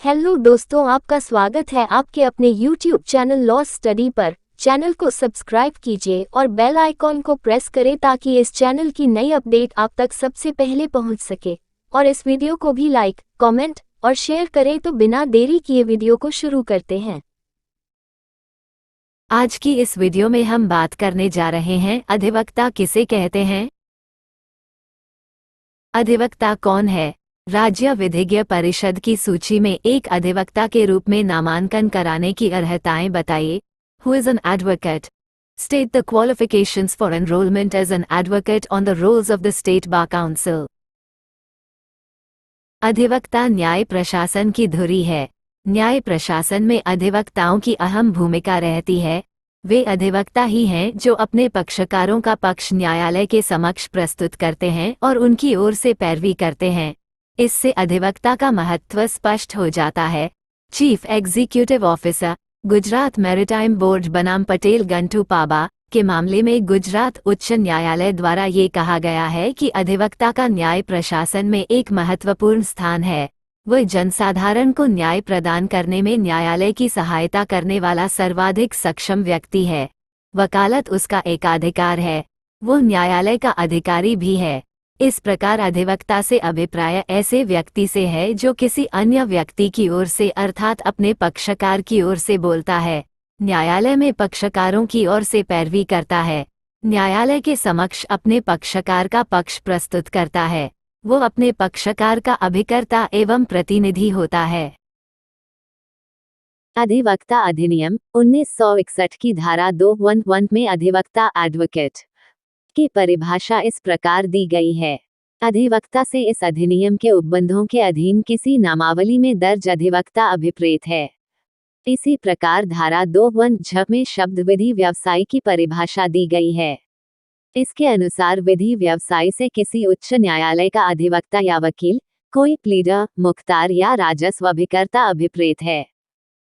Hello दोस्तों, आपका स्वागत है आपके अपने YouTube चैनल लॉ स्टडी पर। चैनल को सब्सक्राइब कीजिए और बेल आइकॉन को प्रेस करें ताकि इस चैनल की नई अपडेट आप तक सबसे पहले पहुंच सके। और इस वीडियो को भी लाइक, कमेंट और शेयर करें। तो बिना देरी किए वीडियो को शुरू करते हैं। आज की इस वीडियो में हम बात करने जा रहे हैं अधिवक्ता किसे कहते हैं। अधिवक्ता कौन है? राज्य विधिज्ञ परिषद की सूची में एक अधिवक्ता के रूप में नामांकन कराने की अर्हताएं बताइए। Who is an advocate? State the qualifications for enrolment as an advocate on the rolls of the state bar council. अधिवक्ता न्याय प्रशासन की धुरी है। न्याय प्रशासन में अधिवक्ताओं की अहम भूमिका रहती है। वे अधिवक्ता ही हैं जो अपने पक्षकारों का पक्ष न्यायालय के समक्ष प्रस्तुत करते हैं और उनकी ओर से पैरवी करते हैं। इससे अधिवक्ता का महत्व स्पष्ट हो जाता है। Chief executive officer Gujarat maritime board बनाम पटेल गंटू पाबा के मामले में गुजरात उच्च न्यायालय द्वारा ये कहा गया है कि अधिवक्ता का न्याय प्रशासन में एक महत्वपूर्ण स्थान है। वह जनसाधारण को न्याय प्रदान करने में न्यायालय की सहायता करने वाला सर्वाधिक सक्षम व्यक्ति है। वकालत उसका एकाधिकार है। वो न्यायालय का अधिकारी भी है। इस प्रकार अधिवक्ता से अभिप्राय ऐसे व्यक्ति से है जो किसी अन्य व्यक्ति की ओर से अर्थात अपने पक्षकार की ओर से बोलता है, न्यायालय में पक्षकारों की ओर से पैरवी करता है, न्यायालय के समक्ष अपने पक्षकार का पक्ष प्रस्तुत करता है। वो अपने पक्षकार का अभिकर्ता एवं प्रतिनिधि होता है। अधिवक्ता अधिनियम 1961 की धारा 211 में अधिवक्ता एडवोकेट की परिभाषा इस प्रकार दी गई है। अधिवक्ता से इस अधिनियम के उपबंधों के अधीन किसी नामावली में दर्ज अधिवक्ता अभिप्रेत है। इसी प्रकार धारा 251 में शब्द विधि व्यवसायी की परिभाषा दी गई है। इसके अनुसार विधि व्यवसायी से किसी उच्च न्यायालय का अधिवक्ता या वकील, कोई प्लीडर, मुख्तार या राजस्व अभिकर्ता अभिप्रेत है।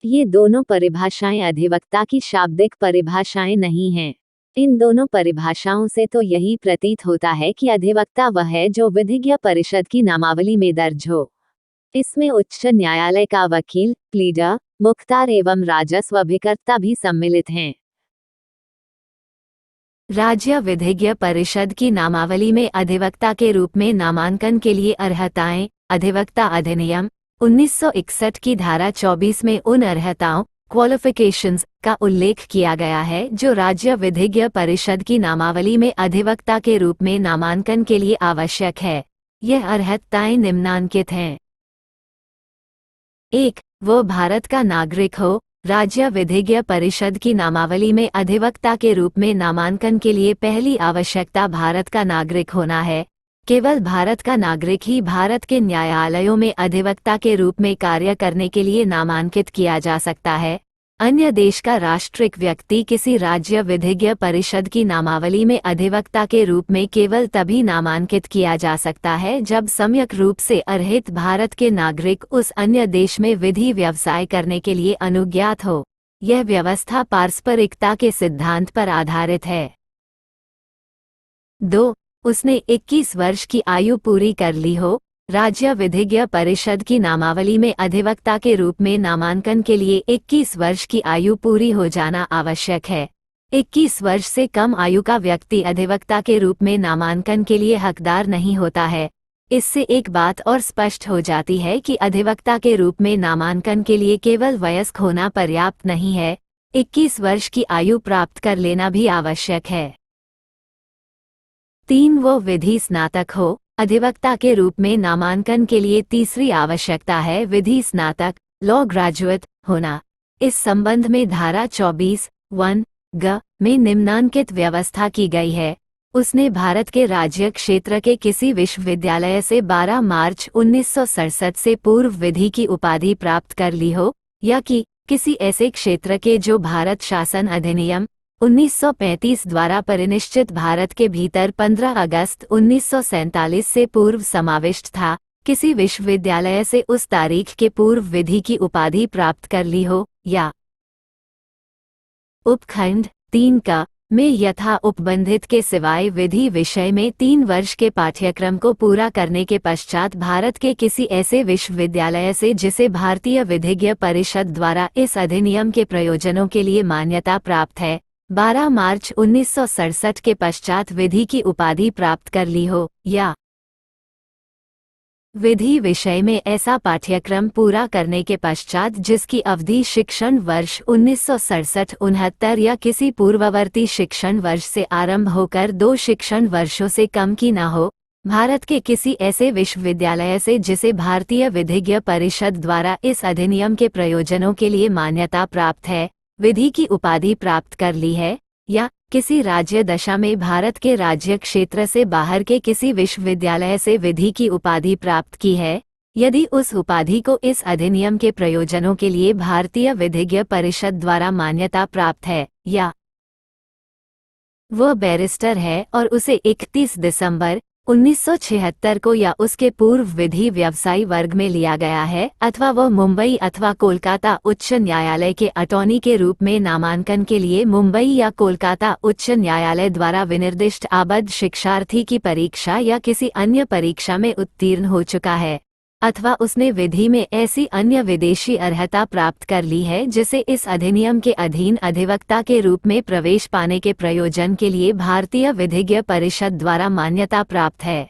ये दोनों परिभाषाएं अधिवक्ता की शाब्दिक परिभाषाएं नहीं हैं। इन दोनों परिभाषाओं से तो यही प्रतीत होता है कि अधिवक्ता वह है जो विधिज्ञ परिषद की नामावली में दर्ज हो। इसमें उच्च न्यायालय का वकील, प्लीडर, मुख्तार एवं राजस्व अभिकर्ता भी सम्मिलित हैं। राज्य विधिज्ञ परिषद की नामावली में अधिवक्ता के रूप में नामांकन के लिए अर्हताएं। अधिवक्ता अधिनियम 1961 की धारा 24 में उन अर्हताओं क्वालिफिकेशंस का उल्लेख किया गया है जो राज्य विधिज्ञ परिषद की नामावली में अधिवक्ता के रूप में नामांकन के लिए आवश्यक है। यह अर्हताएं निम्नांकित हैं। 1. वो भारत का नागरिक हो। राज्य विधिज्ञ परिषद की नामावली में अधिवक्ता के रूप में नामांकन के लिए पहली आवश्यकता भारत का नागरिक होना है। केवल भारत का नागरिक ही भारत के न्यायालयों में अधिवक्ता के रूप में कार्य करने के लिए नामांकित किया जा सकता है। अन्य देश का राष्ट्रिक व्यक्ति किसी राज्य विधिज्ञ परिषद की नामावली में अधिवक्ता के रूप में केवल तभी नामांकित किया जा सकता है जब सम्यक रूप से अर्हित भारत के नागरिक उस अन्य देश में विधि व्यवसाय करने के लिए अनुज्ञात हो। यह व्यवस्था पारस्परिकता के सिद्धांत पर आधारित है। 2. उसने 21 वर्ष की आयु पूरी कर ली हो। राज्य विधिज्ञ परिषद की नामावली में अधिवक्ता के रूप में नामांकन के लिए 21 वर्ष की आयु पूरी हो जाना आवश्यक है। 21 वर्ष से कम आयु का व्यक्ति अधिवक्ता के रूप में नामांकन के लिए हकदार नहीं होता है। इससे एक बात और स्पष्ट हो जाती है कि अधिवक्ता के रूप में नामांकन के लिए केवल वयस्क होना पर्याप्त नहीं है, 21 वर्ष की आयु प्राप्त कर लेना भी आवश्यक है। 3. वो विधि स्नातक हो। अधिवक्ता के रूप में नामांकन के लिए तीसरी आवश्यकता है विधि स्नातक, लॉ ग्रेजुएट होना। इस संबंध में धारा 24(1) ग में निम्नांकित व्यवस्था की गई है। उसने भारत के राज्य क्षेत्र के किसी विश्वविद्यालय से 12 मार्च 1967 से पूर्व विधि की उपाधि प्राप्त कर ली हो, या कि किसी ऐसे क्षेत्र के जो भारत शासन अधिनियम 1935 द्वारा परिनिश्चित भारत के भीतर 15 अगस्त 1947 से पूर्व समाविष्ट था, किसी विश्वविद्यालय से उस तारीख के पूर्व विधि की उपाधि प्राप्त कर ली हो, या उपखंड 3 का में यथा उपबंधित के सिवाय विधि विषय में 3 वर्ष के पाठ्यक्रम को पूरा करने के पश्चात भारत के किसी ऐसे विश्वविद्यालय से जिसे भारतीय विधिज्ञ परिषद द्वारा इस अधिनियम के प्रयोजनों के लिए मान्यता प्राप्त है, 12 मार्च 1967 के पश्चात विधि की उपाधि प्राप्त कर ली हो, या विधि विषय में ऐसा पाठ्यक्रम पूरा करने के पश्चात जिसकी अवधि शिक्षण वर्ष 1967-69 या किसी पूर्ववर्ती शिक्षण वर्ष से आरंभ होकर 2 शिक्षण वर्षों से कम की न हो, भारत के किसी ऐसे विश्वविद्यालय से जिसे भारतीय विधिज्ञ परिषद द्वारा इस अधिनियम के प्रयोजनों के लिए मान्यता प्राप्त है, विधि की उपाधि प्राप्त कर ली है, या किसी राज्य दशा में भारत के राज्य क्षेत्र से बाहर के किसी विश्वविद्यालय से विधि की उपाधि प्राप्त की है, यदि उस उपाधि को इस अधिनियम के प्रयोजनों के लिए भारतीय विधिज्ञ परिषद द्वारा मान्यता प्राप्त है, या वह बैरिस्टर है और उसे 31 दिसंबर 1976 को या उसके पूर्व विधि व्यवसायी वर्ग में लिया गया है, अथवा वह मुंबई अथवा कोलकाता उच्च न्यायालय के अटॉर्नी के रूप में नामांकन के लिए मुंबई या कोलकाता उच्च न्यायालय द्वारा विनिर्दिष्ट आबद्ध शिक्षार्थी की परीक्षा या किसी अन्य परीक्षा में उत्तीर्ण हो चुका है, अथवा उसने विधि में ऐसी अन्य विदेशी अर्हता प्राप्त कर ली है जिसे इस अधिनियम के अधीन अधिवक्ता के रूप में प्रवेश पाने के प्रयोजन के लिए भारतीय विधिज्ञ परिषद द्वारा मान्यता प्राप्त है।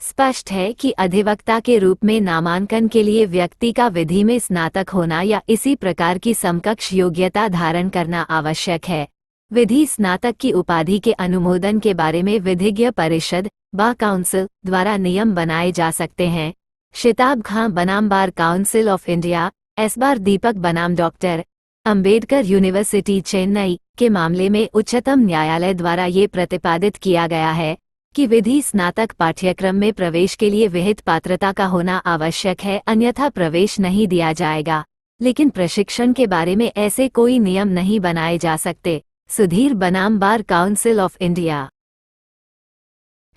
स्पष्ट है कि अधिवक्ता के रूप में नामांकन के लिए व्यक्ति का विधि में स्नातक होना या इसी प्रकार की समकक्ष योग्यता धारण करना आवश्यक है। विधि स्नातक की उपाधि के अनुमोदन के बारे में विधिज्ञ परिषद बार काउंसिल द्वारा नियम बनाए जा सकते हैं। शिताब खां बनाम बार काउंसिल ऑफ इंडिया, एस बार दीपक बनाम डॉक्टर अंबेडकर यूनिवर्सिटी चेन्नई के मामले में उच्चतम न्यायालय द्वारा ये प्रतिपादित किया गया है कि विधि स्नातक पाठ्यक्रम में प्रवेश के लिए विहित पात्रता का होना आवश्यक है, अन्यथा प्रवेश नहीं दिया जाएगा। लेकिन प्रशिक्षण के बारे में ऐसे कोई नियम नहीं बनाए जा सकते। सुधीर बनाम bar council of India,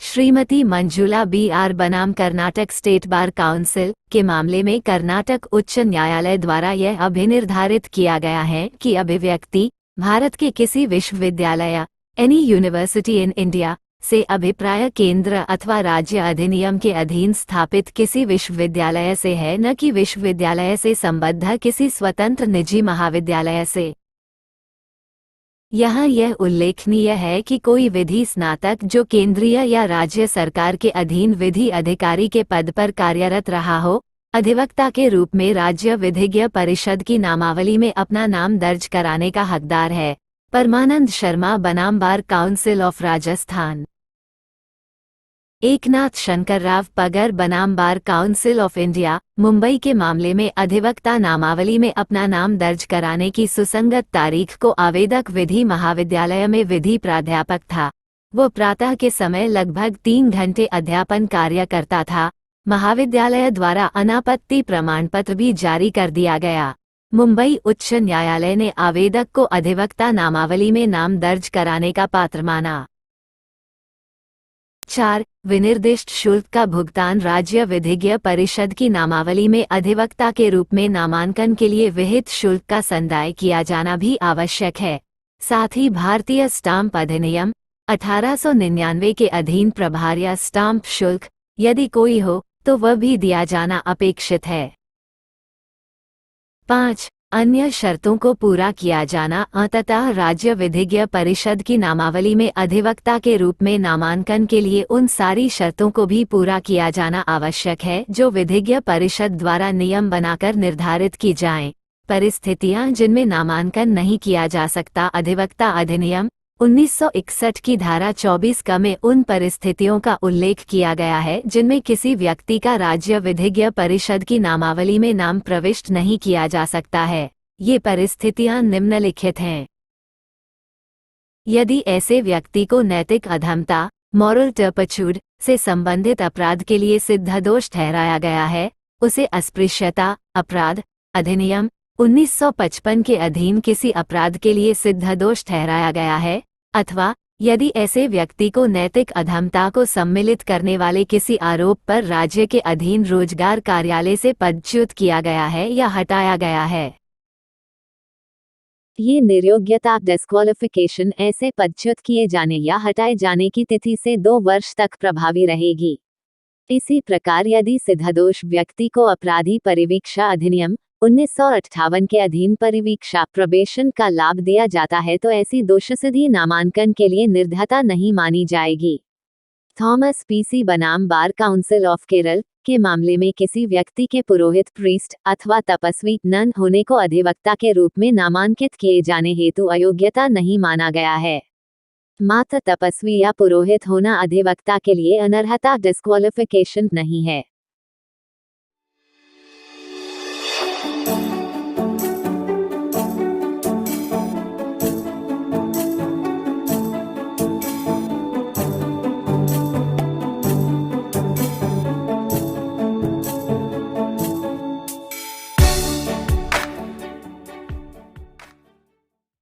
Shrimati Manjula B.R. बनाम कर्नाटक स्टेट बार काउंसिल के मामले में कर्नाटक उच्च न्यायालय द्वारा यह अभिनिर्धारित किया गया है कि अभिव्यक्ति भारत के किसी विश्वविद्यालय एनी यूनिवर्सिटी इन इंडिया से अभिप्राय केंद्र अथवा राज्य अधिनियम के अधीन स्थापित किसी विश्वविद्यालय से है, न कि विश्वविद्यालय से संबद्ध किसी स्वतंत्र निजी महाविद्यालय से। यहाँ यह उल्लेखनीय है कि कोई विधि स्नातक जो केंद्रीय या राज्य सरकार के अधीन विधि अधिकारी के पद पर कार्यरत रहा हो, अधिवक्ता के रूप में राज्य विधिज्ञ परिषद की नामावली में अपना नाम दर्ज कराने का हकदार है। परमानंद शर्मा बनाम bar council of Rajasthan, Eknath Shankar Rao Pagar बनाम bar council of India, Mumbai के मामले में अधिवक्ता नामावली में अपना नाम दर्ज कराने की सुसंगत तारीख को आवेदक विधि महाविद्यालय में विधि प्राध्यापक था। वो प्रातः के समय लगभग 3 घंटे अध्यापन कार्य करता था। महाविद्यालय द्वारा अनापत्ति प्रमाण पत्र भी जारी कर दिया गया। मुंबई उच्च न्यायालय ने आवेदक को अधिवक्ता नामावली में नाम दर्ज कराने का पात्र माना। 4. विनिर्दिष्ट शुल्क का भुगतान राज्य विधिज्ञ परिषद की नामावली में अधिवक्ता के रूप में नामांकन के लिए विहित शुल्क का संदाय किया जाना भी आवश्यक है। साथ ही भारतीय स्टाम्प अधिनियम 1899 के अधीन प्रभार्य स्टाम्प शुल्क, यदि कोई हो तो वह भी दिया जाना अपेक्षित है। 5. अन्य शर्तों को पूरा किया जाना। अंततः राज्य विधिज्ञ परिषद की नामावली में अधिवक्ता के रूप में नामांकन के लिए उन सारी शर्तों को भी पूरा किया जाना आवश्यक है जो विधिज्ञ परिषद द्वारा नियम बनाकर निर्धारित की जाएं। परिस्थितियां जिनमें नामांकन नहीं किया जा सकता। अधिवक्ता अधिनियम 1961 की धारा 24 क में उन परिस्थितियों का उल्लेख किया गया है जिनमें किसी व्यक्ति का राज्य विधिज्ञ परिषद की नामावली में नाम प्रविष्ट नहीं किया जा सकता है। ये परिस्थितियां निम्नलिखित हैं। यदि ऐसे व्यक्ति को नैतिक अधमता मॉरल टर्पिट्यूड से संबंधित अपराध के लिए सिद्ध दोष ठहराया गया है, उसे अस्पृश्यता अपराध अधिनियम 1955 के अधीन किसी अपराध के लिए सिद्ध दोष ठहराया गया है, अथवा यदि ऐसे व्यक्ति को नैतिक अधमता को सम्मिलित करने वाले किसी आरोप पर राज्य के अधीन रोजगार कार्यालय से पदच्युत किया गया है या हटाया गया है। ये निर्योग्यता डिस्क्वालिफिकेशन ऐसे पदच्युत किए जाने या हटाए जाने की तिथि से 2 वर्ष तक प्रभावी रहेगी। इसी प्रकार यदि सिद्धदोष व्यक्ति को अपराधी परिवीक्षा अधिनियम 1958 के अधीन परिवीक्षा प्रोबेशन का लाभ दिया जाता है तो ऐसी दोषसिद्धि नामांकन के लिए निर्धता नहीं मानी जाएगी। थॉमस पीसी बनाम बार काउंसिल ऑफ केरल के मामले में किसी व्यक्ति के पुरोहित प्रीस्ट अथवा तपस्वी नन होने को अधिवक्ता के रूप में नामांकित किए जाने हेतु अयोग्यता नहीं माना गया है। मात्र तपस्वी या पुरोहित होना अधिवक्ता के लिए अनर्हता डिस्क्वालिफिकेशन नहीं है।